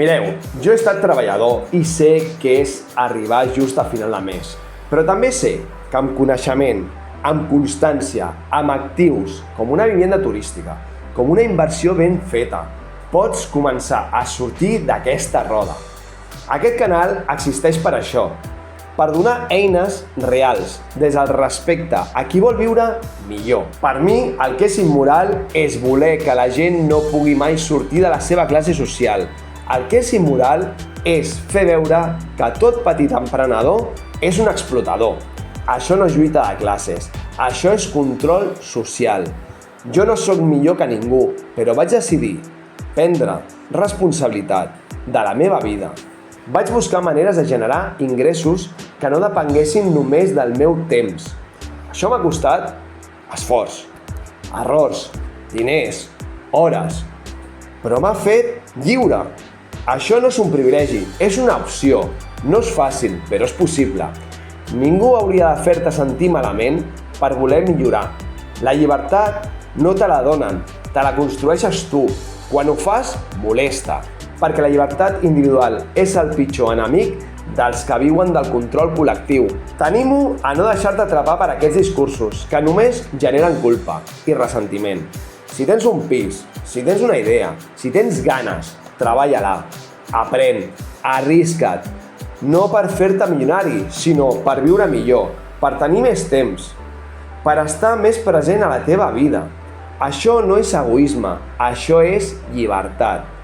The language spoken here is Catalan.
Mireu, jo he estat treballador i sé què és arribar just a final de mes, però també sé que amb coneixement, amb constància, amb actius, com una vivienda turística, com una inversió ben feta, pots començar a sortir d'aquesta roda. Aquest canal existeix per això, per donar eines reals, des del respecte a qui vol viure millor. Per mi, el que és immoral és voler que la gent no pugui mai sortir de la seva classe social. El que és immoral és fer veure que tot petit emprenedor és un explotador. Això no és lluita de classes, això és control social. Jo no sóc millor que ningú, però vaig decidir prendre responsabilitat de la meva vida. Vaig buscar maneres de generar ingressos que no depenguessin només del meu temps. Això m'ha costat esforç, errors, diners, hores, però m'ha fet lliure. Això no és un privilegi, és una opció. No és fàcil, però és possible. Ningú hauria de fer-te sentir malament per voler millorar. La llibertat no te la donen, te la construeixes tu. Quan ho fas, molesta, perquè la llibertat individual és el pitjor enemic dels que viuen del control col·lectiu. T'animo a no deixar-te atrapar per aquests discursos que només generen culpa i ressentiment. Si tens un pis, si tens una idea, si tens ganes, treballa-la, aprèn, arrisca't, no per fer-te milionari, sinó per viure millor, per tenir més temps, per estar més present a la teva vida. Això no és egoisme, això és llibertat.